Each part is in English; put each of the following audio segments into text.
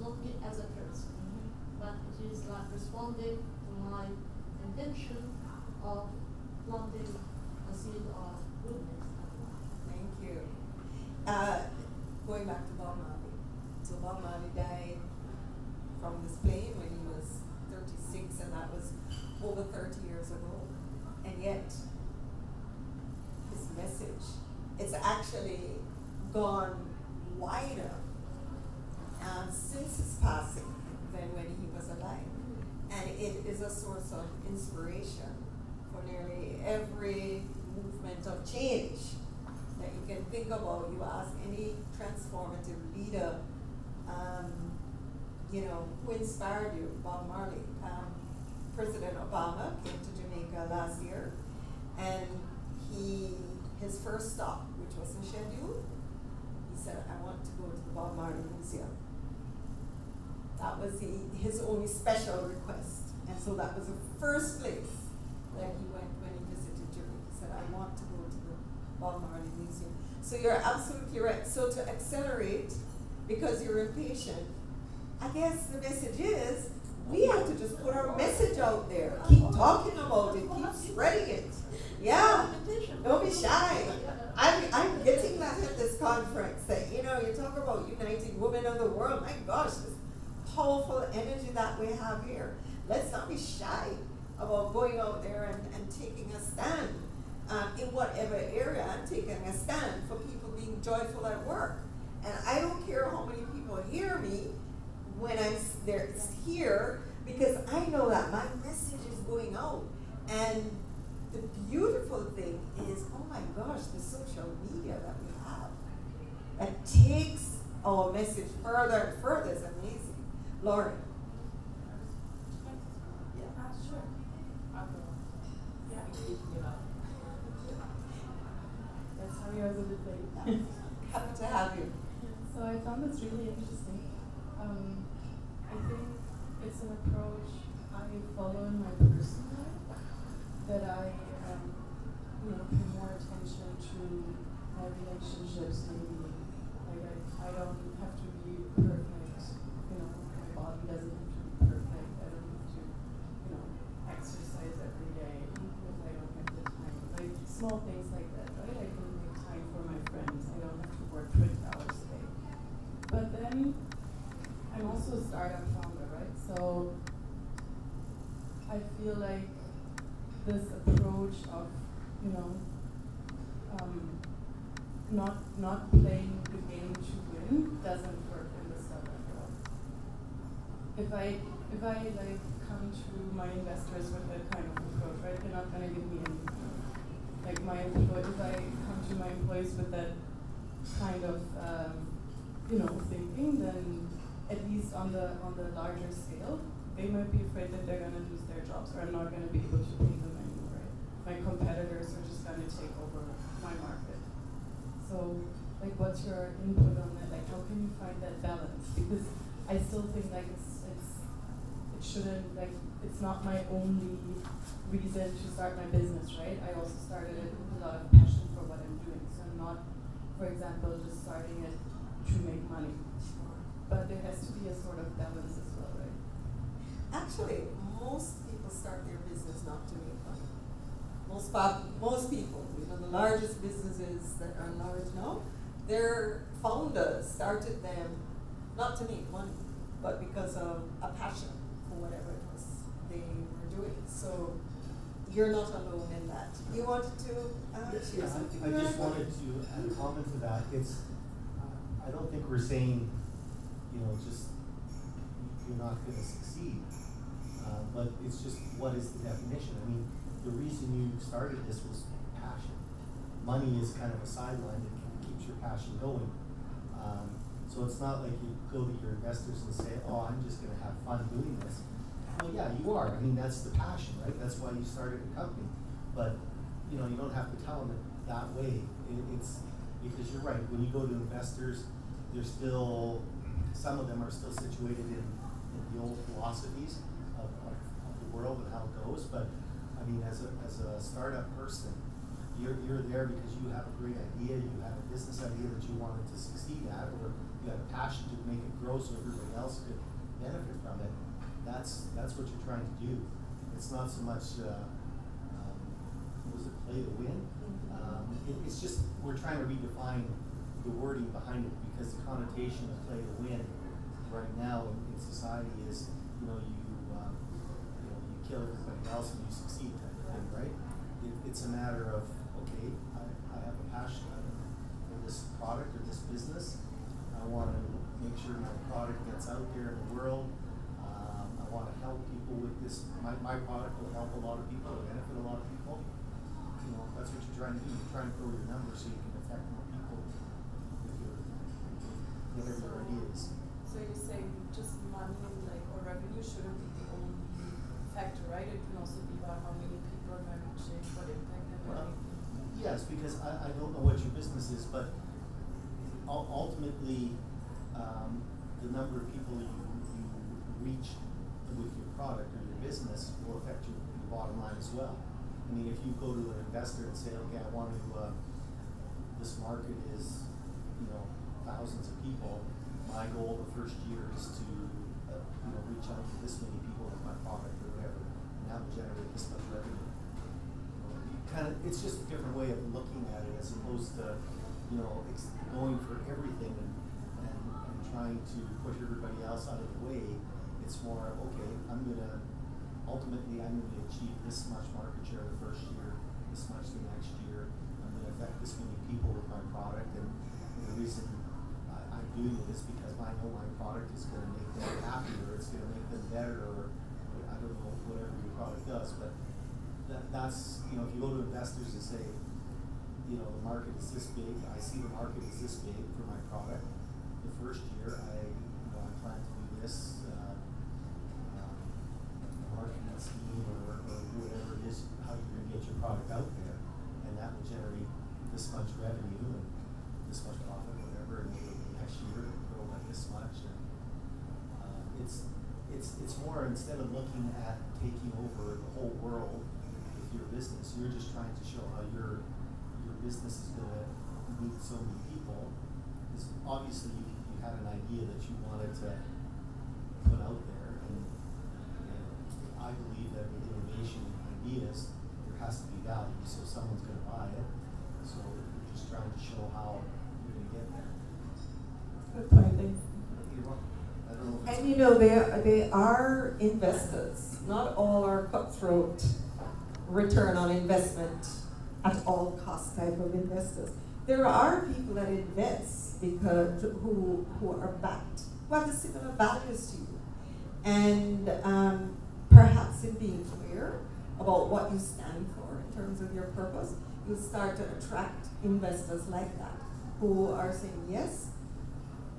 not me as a person, but it is like responding to my intention of planting a seed of goodness. Thank you. Going back to Bob Marley. So Bob Marley died from this plane when he was 36, and that was over 30 years ago. And yet, his message, it's actually gone wider since his passing than when he was alive. And it is a source of inspiration for nearly every movement of change that you can think about. You ask any transformative leader, who inspired you? Bob Marley. President Obama came to Jamaica last year, and his first stop, which wasn't scheduled, he said, I want to go to the Bob Marley Museum. That was his only special request. And so that was the first place that he went when he visited Jamaica. He said, I want to go to the Bob Marley Museum. So you're absolutely right. So to accelerate, because you're impatient, I guess the message is, we have to just put our message out there. Keep talking about it. Keep spreading it. Yeah. Don't be shy. I'm getting that at this conference. That, you talk about uniting women of the world. My gosh, this powerful energy that we have here. Let's not be shy about going out there and taking a stand in whatever area. I'm taking a stand for people being joyful at work. And I don't care how many people hear me when I'm there here, because I know that my message is going out. And the beautiful thing is, oh my gosh, the social media that we have that takes our message further and further is amazing. Lauren. Sure. That's how you guys are doing. Happy to have you. So I found this really interesting. I think it's an approach I follow in my personal life, that I pay more attention to my relationships maybe. Like I don't have to be perfect, my body doesn't have to be perfect, I don't have to, exercise every day if I don't have the time. Like small things like that, right? I can make time for my friends, I don't have to work 20 hours a day. But then I'm also a startup founder, right? So I feel like this approach of, not playing the game to win doesn't work in the startup world. If I come to my investors with that kind of approach, right? They're not gonna give me anything. Like if I come to my employees with that kind of thinking, then at least on the larger scale, they might be afraid that they're gonna lose their jobs, or I'm not gonna be able to pay them anymore. Right? My competitors are just gonna take over my market. So, what's your input on that? How can you find that balance? Because I still think it shouldn't, it's not my only reason to start my business, right? I also started it with a lot of passion for what I'm doing. So I'm not, for example, just starting it to make money. But there has to be a sort of balance as well, right? Actually, most people start their business not to make money. Most people, the largest businesses that are large now, their founders started them not to make money, but because of a passion for whatever it was they were doing. So you're not alone in that. You wanted to share something? I just wanted to add a comment to that. I don't think we're saying, just you're not going to succeed. But it's just, what is the definition? I mean, the reason you started this was passion. Money is kind of a sideline that keeps your passion going. So it's not like you go to your investors and say, oh, I'm just going to have fun doing this. Well, yeah, you are. I mean, that's the passion, right? That's why you started a company. But, you don't have to tell them it that way. It's because you're right. When you go to investors, they're still, some of them are still situated in the old philosophies of the world and how it goes. But, I mean, as a startup person, you're there because you have a great idea, you have a business idea that you wanted to succeed at, or you had a passion to make it grow so everybody else could benefit from it, that's what you're trying to do. It's not so much, what was it, play to win? It's just, we're trying to redefine the wording behind it, because the connotation of play to win right now in society is, you kill everybody else and you succeed type of thing, right? It's a matter of, okay, I have a passion for this product or this business. I want to make sure my product gets out there in the world. I want to help people with this. My product will help a lot of people, it'll benefit a lot of people. That's what you're trying to do. You're trying to grow your numbers so you can affect more people with your whatever your idea is. So you're saying just money or revenue shouldn't be the only factor, right? It can also be about how many people are managing, what impact they're making. Yes, because I don't know what your business is, but ultimately, the number of people you reach with your product or your business will affect your bottom line as well. I mean, if you go to an investor and say, okay, I want to, this market is, thousands of people. My goal the first year is to, reach out to this many people with my product or whatever, and that will generate this much revenue. It's just a different way of looking at it as opposed to, going for everything and trying to push everybody else out of the way. It's more, okay, ultimately I'm going to achieve this much market share the first year, this much the next year. I'm going to affect this many people with my product, and the reason I'm doing it is because I know my product is going to make them happier, it's going to make them better, or I don't know, whatever your product does. But that's, if you go to investors and say, the market is this big, I see the market is this big for my product. The first year, I plan to do this marketing scheme or whatever it is, how you're going to get your product out there, and that will generate this much revenue and this much profit, whatever, and maybe next year it'll grow by this much. And it's more, instead of looking at taking over the whole world with your business, you're just trying to show how your business is going to meet so many people. Because obviously you had an idea that you wanted to put out there, and I believe that with innovation and ideas, there has to be value, so someone's going to buy it. So you're just trying to show how you're going to get there. Good point, thanks. I don't know if And they are investors. Not all are cutthroat return on investment at all cost type of investors. There are people that invest because who are backed, who have the similar values to you, and perhaps in being clear about what you stand for in terms of your purpose, you start to attract investors like that who are saying, yes,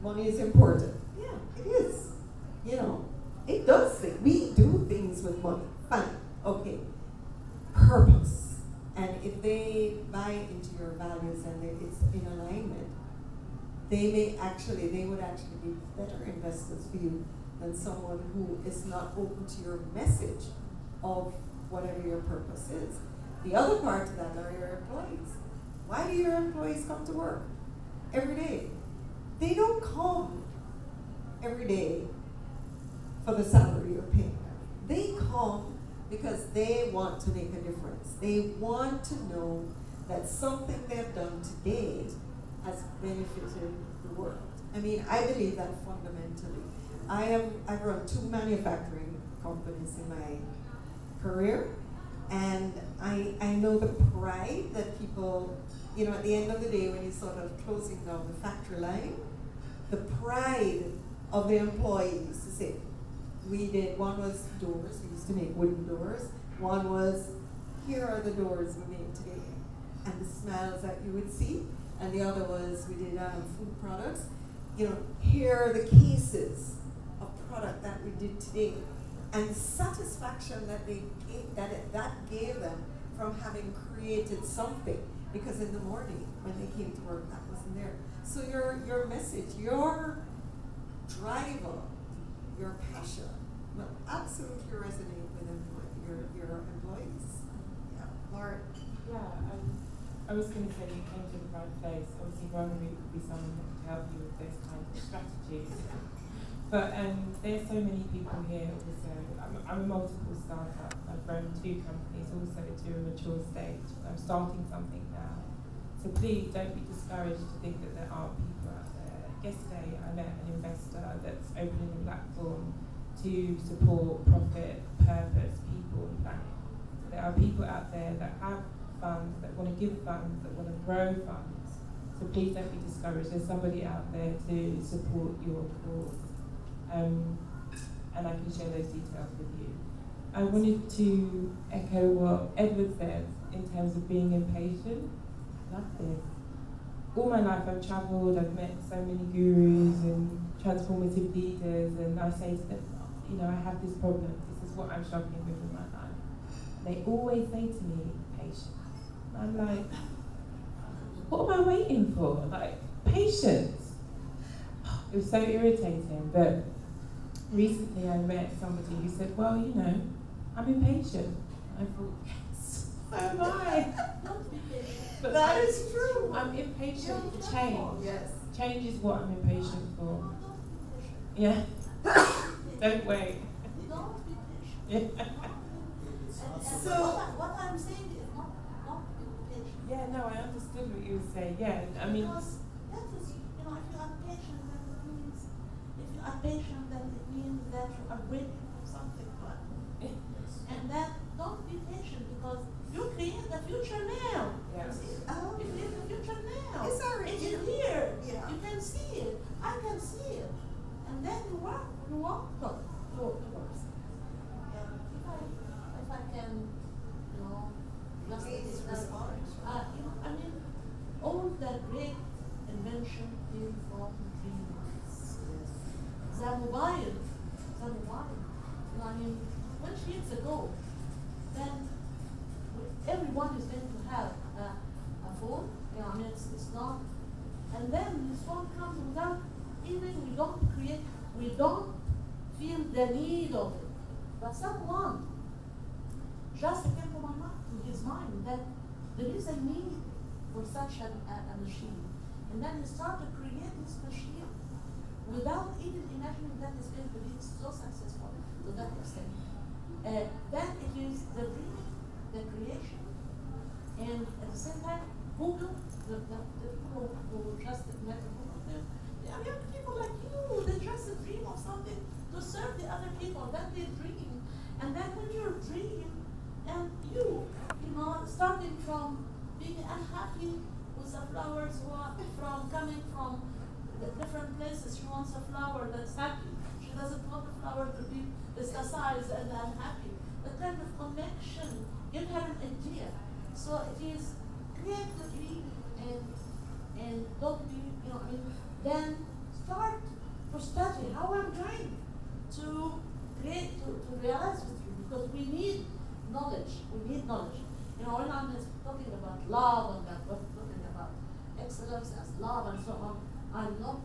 money is important. Yeah, it is. It does things. We do things with money. Fine. Okay. Purpose. And if they buy into your values and it's in alignment, they would actually be better investors for you than someone who is not open to your message of whatever your purpose is. The other part of that are your employees. Why do your employees come to work every day? They don't come every day for the salary you're paying them. They come because they want to make a difference. They want to know that something they've done today has benefited the world. I mean, I believe that fundamentally. I've run 2 manufacturing companies in my career, and I know the pride that people, at the end of the day when you're sort of closing down the factory line, the pride of the employees to say, one was doors, we used to make wooden doors. One was, here are the doors we made today, and the smells that you would see. And the other was, we did food products. Here are the cases of product that we did today. And the satisfaction that that gave them from having created something. Because in the morning, when they came to work, that wasn't there. So your message, your driver, your passion will absolutely resonate with your employees. Yeah. Lauren. Yeah, I was going to say you came to the right place. Obviously, Rosemary would be someone that could help you with those kinds of strategies. But there's so many people here also. I'm a multiple startup. I've grown 2 companies also to a mature stage. I'm starting something now. So please don't be discouraged to think that there aren't people out there. Yesterday I met an investor that's opening a platform to support profit, purpose, people and planet. So there are people out there that have funds, that want to give funds, that want to grow funds. So please don't be discouraged. There's somebody out there to support your cause. And I can share those details with you. I wanted to echo what Edward said in terms of being impatient. I love this. All my life I've travelled, I've met so many gurus and transformative leaders, and I say to them, I have this problem, this is what I'm struggling with in my life. They always say to me, patience. I'm like, what am I waiting for? Like, patience. It was so irritating, but recently I met somebody who said, well, I'm impatient. I thought, yes, so am I. Don't be patient. But That is true. I'm impatient for change. Yes. Change is what I'm impatient for. No, don't be patient. Yeah. Don't wait. Don't be patient. Yeah. And So- what I'm saying is not be patient. Yeah, no, I understood what you were saying. Yeah, I mean, Because that is, if you are patient, then it means, if you are patient, then it means that you are waiting for something to happen. And then don't be patient because you create the future now. Yeah. You see? Oh. You create the future now. It's already It is here. here. Yeah. You can see it. I can see it. And then you work towards it. And if I can, just Please respond. all the great invention came from dreams. The mobile. 20 years ago, then everyone is going to have a phone. It's not. And then this phone comes without even we don't feel the need of it. But someone just came to his mind that there is a need for such a machine. And then he started to create this machine without even imagining that it's going to be so successful to that extent. Then it is the dreaming, the creation, and at the same time, Google, the people who just met Google, they are young people like you, they just dream of something to serve the other people, then they dream. And then when you dream, and starting from being unhappy with the flowers who are coming from the different places, she wants a flower that's happy. She doesn't want the flower to be ostracized and unhappy. That kind of connection, give her an idea. So it is create the dream and don't be, then start to study how I'm going to create, to realize with you, because we need knowledge. When I'm talking about love and talking about excellence as love and so on, I'm not